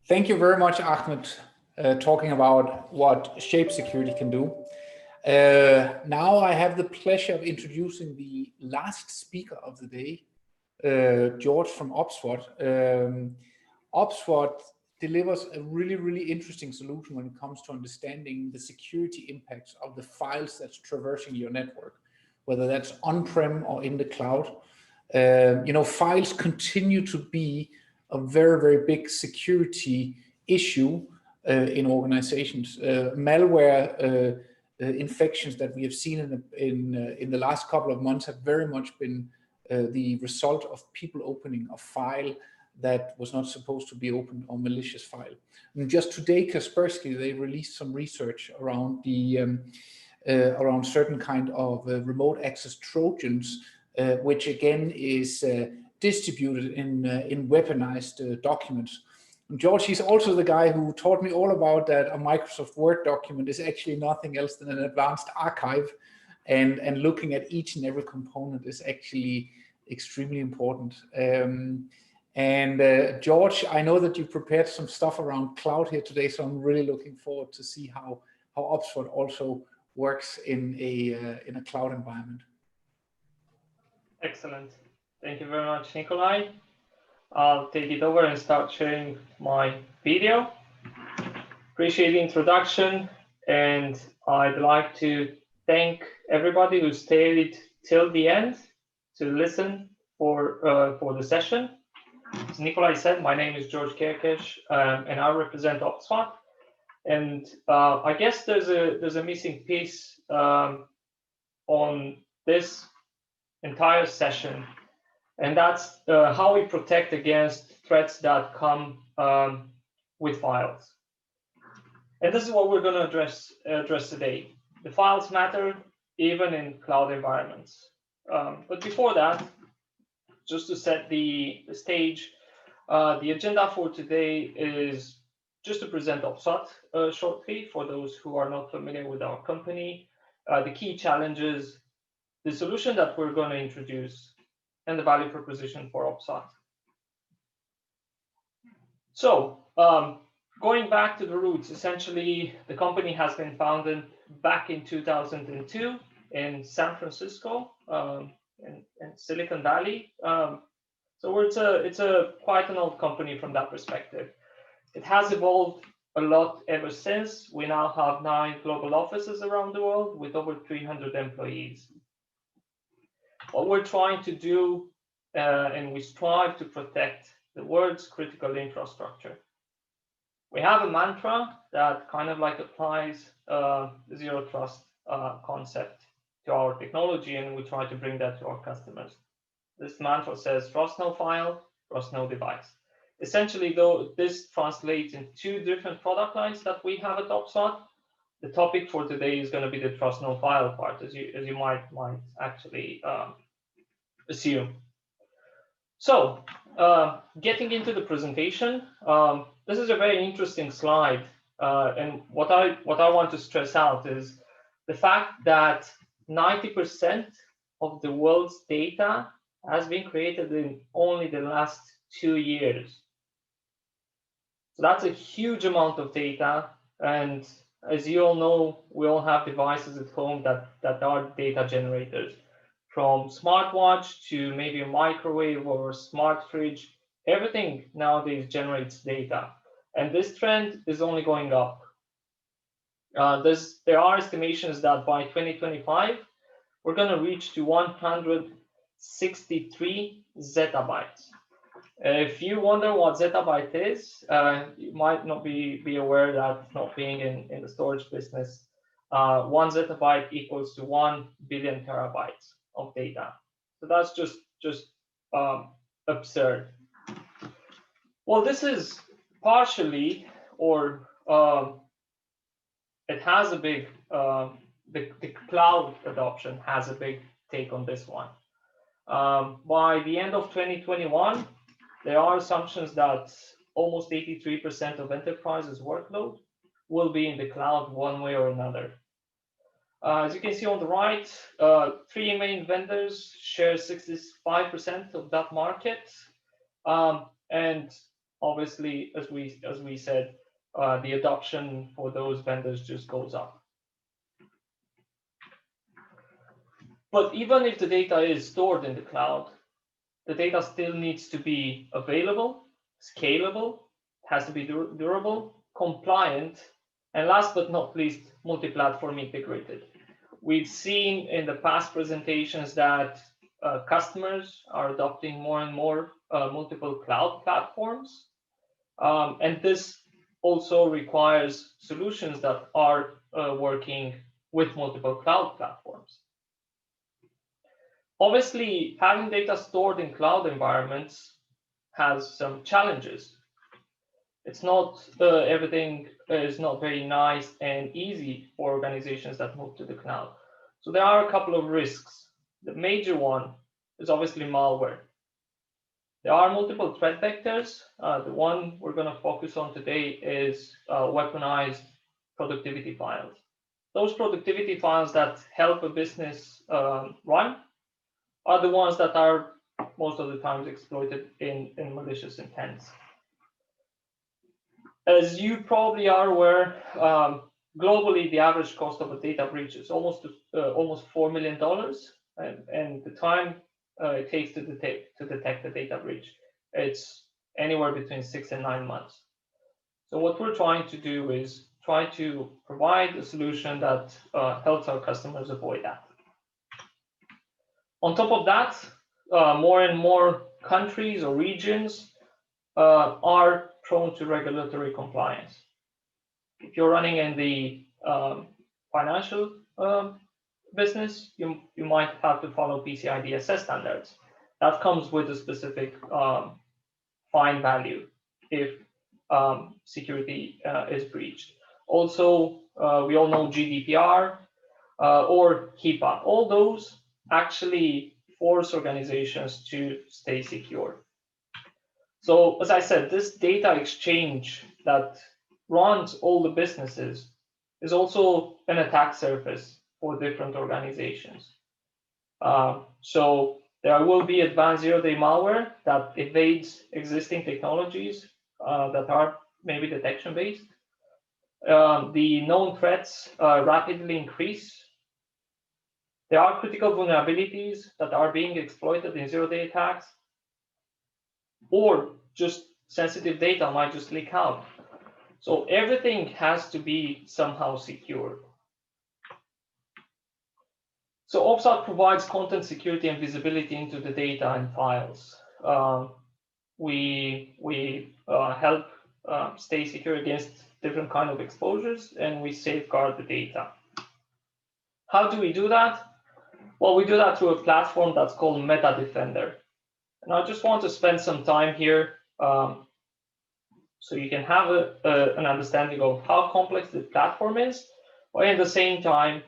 Thank you very much, Ahmed, talking about what Shape Security can do. Now I have the pleasure of introducing the last speaker of the day, George from OPSWAT. OPSWAT delivers a really, really interesting solution when it comes to understanding the security impacts of the files that's traversing your network, whether that's on-prem or in the cloud. You know, files continue to be a very, very big security issue in organizations. Malware infections that we have seen in the last couple of months have very much been the result of people opening a file that was not supposed to be opened, or malicious file. And just today, Kaspersky, they released some research around the around certain kind of remote access Trojans, which again is distributed in weaponized documents. And George, he's also the guy who taught me all about that a Microsoft Word document is actually nothing else than an advanced archive, and looking at each and every component is actually extremely important. George, I know that you prepared some stuff around cloud here today, so I'm really looking forward to see how OPSWAT also works in a cloud environment. Excellent. Thank you very much, Nikolai. I'll take it over and start sharing my video. Appreciate the introduction, and I'd like to thank everybody who stayed till the end to listen for the session. As Nikolai said, my name is George Chereches, and I represent OPSWAT. And I guess there's a missing piece on this entire session, and that's how we protect against threats that come with files. And this is what we're going to address today. The files matter even in cloud environments. But before that, just to set the stage, the agenda for today is just to present OPSWAT shortly for those who are not familiar with our company, the key challenges, the solution that we're going to introduce, and the value proposition for OPSWAT. So, going back to the roots, essentially, the company has been founded back in 2002 in San Francisco, in Silicon Valley. So it's a quite an old company from that perspective. It has evolved a lot ever since. We now have 9 global offices around the world with over 300 employees. What we're trying to do, and we strive to protect the world's critical infrastructure. We have a mantra that kind of like applies the zero trust concept to our technology, and we try to bring that to our customers. This mantra says, trust no file, trust no device. Essentially, though, this translates in 2 different product lines that we have at OPSWAT. The topic for today is going to be the trust no file part, as you might actually assume. So, getting into the presentation, this is a very interesting slide, and what I want to stress out is the fact that 90% of the world's data has been created in only the last 2 years. So that's a huge amount of data, and as you all know, we all have devices at home that are data generators. From smartwatch to maybe a microwave or a smart fridge, everything nowadays generates data, and this trend is only going up. There are estimations that by 2025, we're going to reach to 163 zettabytes. If you wonder what zettabyte is, you might not be aware that, not being in the storage business, 1 zettabyte equals to 1 billion terabytes of data. So that's just absurd. Well, this is partially, or it has a big, the cloud adoption has a big take on this one. By the end of 2021, there are assumptions that almost 83% of enterprises' workload will be in the cloud one way or another. As you can see on the right, 3 main vendors share 65% of that market. And obviously, as we said, the adoption for those vendors just goes up. But even if the data is stored in the cloud, the data still needs to be available, scalable, has to be durable, compliant, and last but not least, multi-platform integrated. We've seen in the past presentations that customers are adopting more and more multiple cloud platforms. And this also requires solutions that are working with multiple cloud platforms. Obviously, having data stored in cloud environments has some challenges. It's not, everything is not very nice and easy for organizations that move to the cloud. So there are a couple of risks. The major one is obviously malware. There are multiple threat vectors. The one we're going to focus on today is weaponized productivity files. Those productivity files that help a business run are the ones that are most of the times exploited in malicious intents. As you probably are aware, globally, the average cost of a data breach is almost $4 million, and the time it takes to detect the data breach, it's anywhere between 6 and 9 months. So what we're trying to do is try to provide a solution that helps our customers avoid that. On top of that, more and more countries or regions are prone to regulatory compliance. If you're running in the financial business, you might have to follow PCI DSS standards. That comes with a specific fine value if security is breached. Also, we all know GDPR or HIPAA. All those actually force organizations to stay secure. So as I said, this data exchange that runs all the businesses is also an attack surface for different organizations. So there will be advanced zero-day malware that evades existing technologies that are maybe detection-based. The known threats rapidly increase. There are critical vulnerabilities that are being exploited in zero-day attacks, or just sensitive data might just leak out. So everything has to be somehow secure. So OPSWAT provides content security and visibility into the data and files. We help stay secure against different kinds of exposures, and we safeguard the data. How do we do that? Well, we do that through a platform that's called Meta Defender. And I just want to spend some time here so you can have an understanding of how complex the platform is, but at the same time,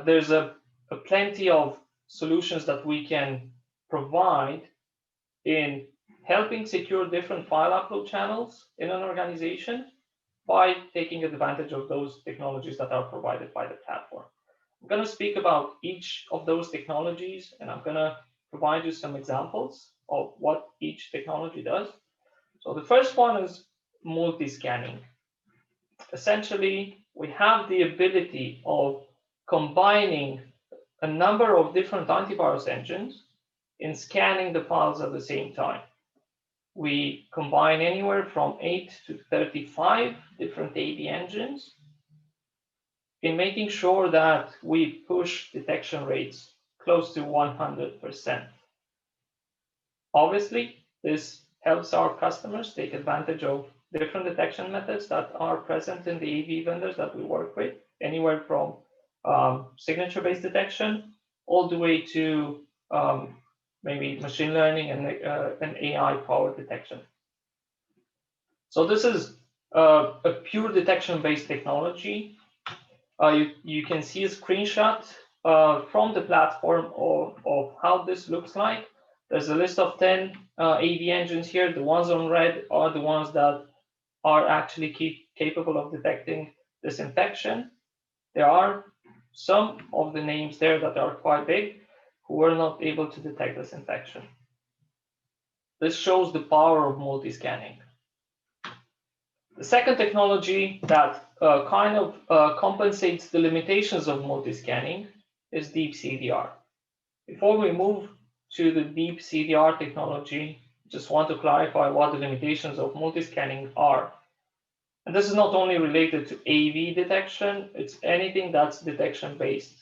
there's a plenty of solutions that we can provide in helping secure different file upload channels in an organization by taking advantage of those technologies that are provided by the platform. I'm going to speak about each of those technologies, and I'm going to provide you some examples of what each technology does. So the first one is multi-scanning. Essentially, we have the ability of combining a number of different antivirus engines in scanning the files at the same time. We combine anywhere from 8 to 35 different AD engines in making sure that we push detection rates close to 100%. Obviously, this helps our customers take advantage of different detection methods that are present in the AV vendors that we work with, anywhere from signature-based detection all the way to maybe machine learning and AI-powered detection. So this is a pure detection-based technology. You can see a screenshot from the platform of how this looks like. There's a list of 10 AV engines here. The ones on red are the ones that are actually capable of detecting this infection. There are some of the names there that are quite big who were not able to detect this infection. This shows the power of multi-scanning. The second technology that kind of compensates the limitations of multi-scanning is deep CDR. Before we move to the deep CDR technology, I just want to clarify what the limitations of multi-scanning are. And this is not only related to AV detection, it's anything that's detection-based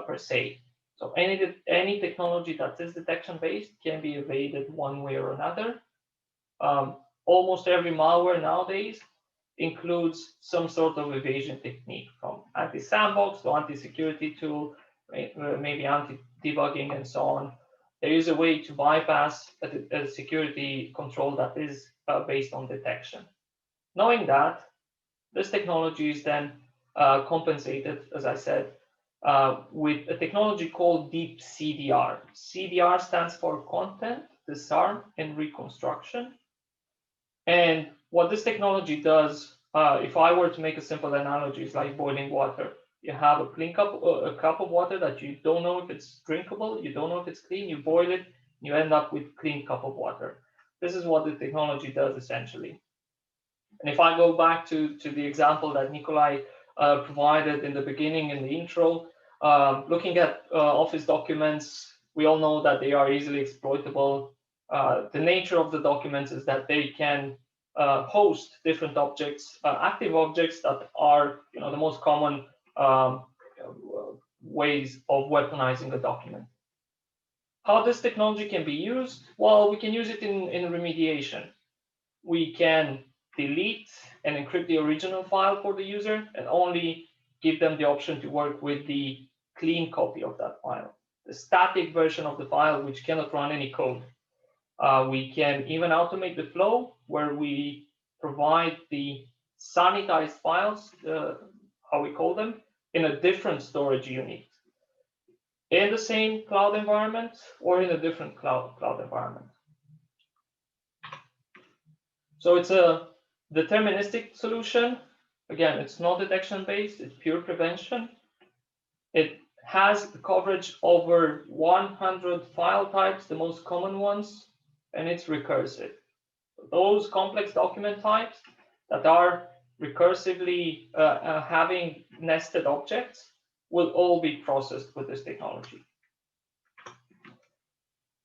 per se. So any technology that is detection-based can be evaded one way or another. Almost every malware nowadays includes some sort of evasion technique, from anti-sandbox to anti-security tool, maybe anti-debugging and so on. There is a way to bypass a security control that is based on detection. Knowing that, this technology is then compensated, as I said, with a technology called deep CDR. CDR stands for content, disarm, and reconstruction. And what this technology does, if I were to make a simple analogy, is like boiling water. You have a cup of water that you don't know if it's drinkable, you don't know if it's clean, you boil it, you end up with a clean cup of water. This is what the technology does essentially. And if I go back to the example that Nikolai provided in the beginning, in the intro, looking at Office documents, we all know that they are easily exploitable. The nature of the documents is that they can host different objects, active objects that are the most common ways of weaponizing a document. How this technology can be used? Well, we can use it in remediation. We can delete and encrypt the original file for the user and only give them the option to work with the clean copy of that file, the static version of the file which cannot run any code. We can even automate the flow where we provide the sanitized files, how we call them, in a different storage unit, in the same cloud environment or in a different cloud environment. So it's a deterministic solution. Again, it's not detection-based, it's pure prevention. It has coverage over 100 file types, the most common ones, and it's recursive. Those complex document types that are recursively having nested objects will all be processed with this technology.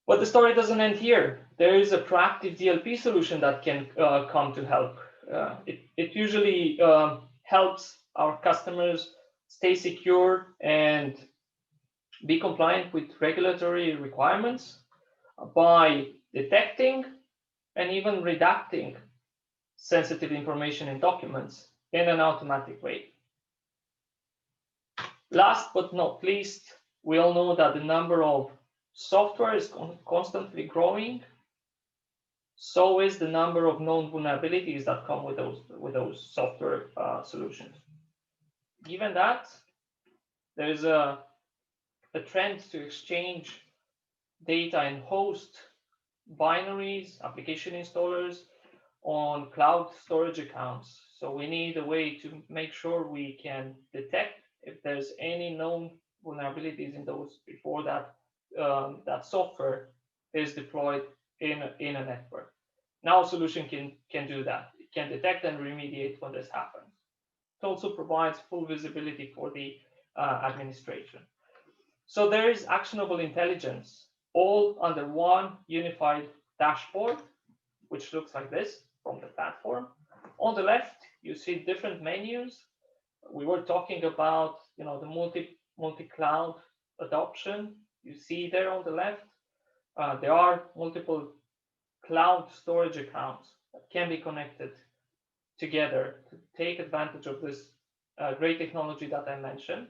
But the story doesn't end here. There is a proactive DLP solution that can come to help. It usually helps our customers stay secure and be compliant with regulatory requirements by detecting and even redacting sensitive information in documents in an automatic way. Last but not least, we all know that the number of software is constantly growing. So is the number of known vulnerabilities that come with those software solutions. Given that, there is a trend to exchange data and host binaries, application installers on cloud storage accounts. So we need a way to make sure we can detect if there's any known vulnerabilities in those before that that software is deployed in a network. Now a solution can do that. It can detect and remediate when this happens. It also provides full visibility for the administration. So there is actionable intelligence all under one unified dashboard, which looks like this from the platform. On the left, you see different menus. We were talking about the multi-cloud adoption. You see there on the left, there are multiple cloud storage accounts that can be connected together to take advantage of this great technology that I mentioned.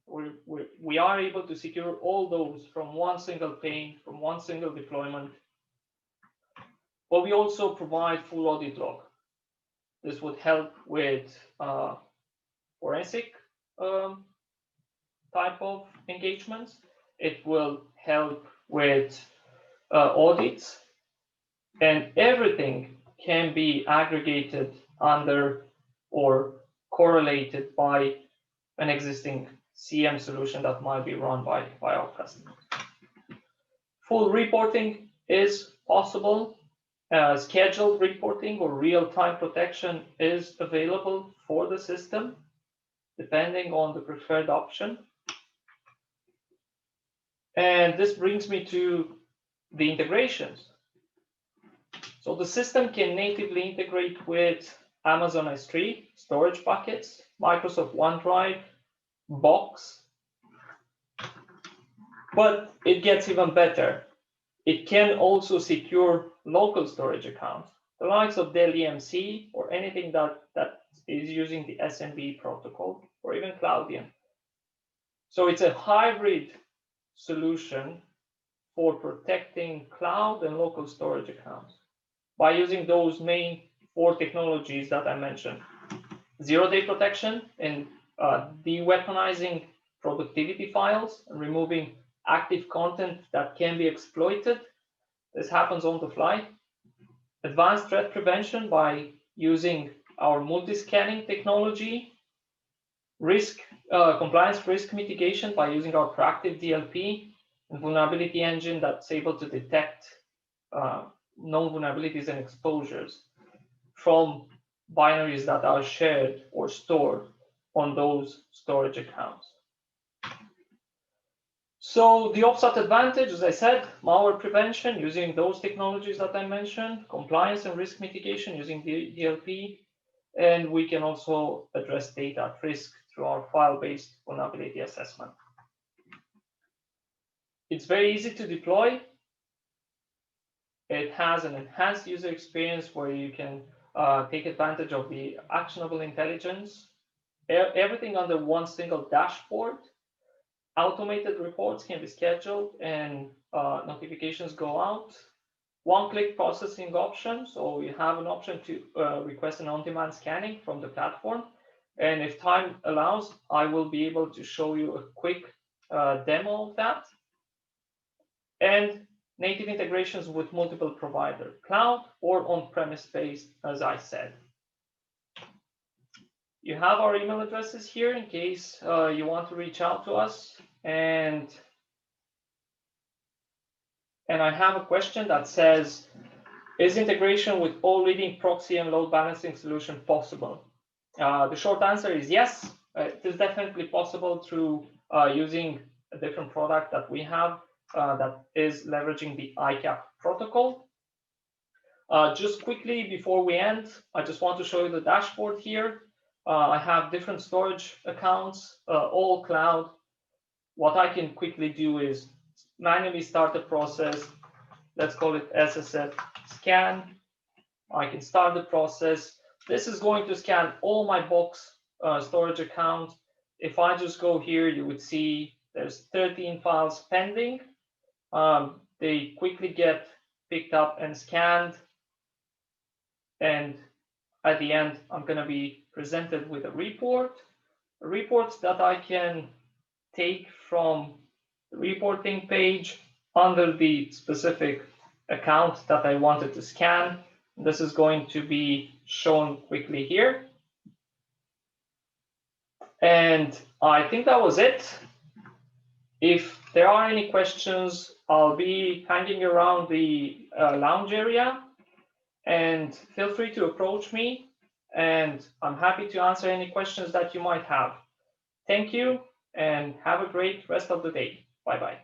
We are able to secure all those from one single pane, from one single deployment. But we also provide full audit log. This would help with forensic type of engagements. It will help with audits, and everything can be aggregated under or correlated by an existing CM solution that might be run by our customers. Full reporting is possible. Scheduled reporting or real-time protection is available for the system, depending on the preferred option. And this brings me to the integrations. So the system can natively integrate with Amazon S3 storage buckets, Microsoft OneDrive, Box, but it gets even better. It can also secure local storage accounts, the likes of Dell EMC or anything that is using the SMB protocol or even Cloudian. So it's a hybrid solution for protecting cloud and local storage accounts by using those main 4 technologies that I mentioned. Zero-day protection and de-weaponizing productivity files and removing active content that can be exploited. This happens on the fly. Advanced threat prevention by using our multi-scanning technology. Compliance risk mitigation by using our proactive DLP and vulnerability engine that's able to detect known vulnerabilities and exposures from binaries that are shared or stored on those storage accounts. So the OPSWAT advantage, as I said, malware prevention using those technologies that I mentioned, compliance and risk mitigation using the DLP, and we can also address data at risk through our file-based vulnerability assessment. It's very easy to deploy. It has an enhanced user experience where you can take advantage of the actionable intelligence, everything under one single dashboard. Automated reports can be scheduled and notifications go out. One-click processing option, so you have an option to request an on-demand scanning from the platform. And if time allows, I will be able to show you a quick demo of that. And native integrations with multiple provider, cloud or on-premise based, as I said. You have our email addresses here in case you want to reach out to us. And I have a question that says, is integration with all leading proxy and load balancing solution possible? The short answer is yes. It is definitely possible through using a different product that we have that is leveraging the ICAP protocol. Just quickly before we end, I just want to show you the dashboard here. I have different storage accounts, all cloud. What I can quickly do is manually start the process. Let's call it SSF scan. I can start the process. This is going to scan all my Box storage accounts. If I just go here, you would see there's 13 files pending. They quickly get picked up and scanned. And at the end, I'm going to be presented with a report that I can take from the reporting page under the specific account that I wanted to scan. This is going to be shown quickly here. And I think that was it. If there are any questions, I'll be hanging around the lounge area, and feel free to approach me, and I'm happy to answer any questions that you might have. Thank you, and have a great rest of the day. Bye-bye.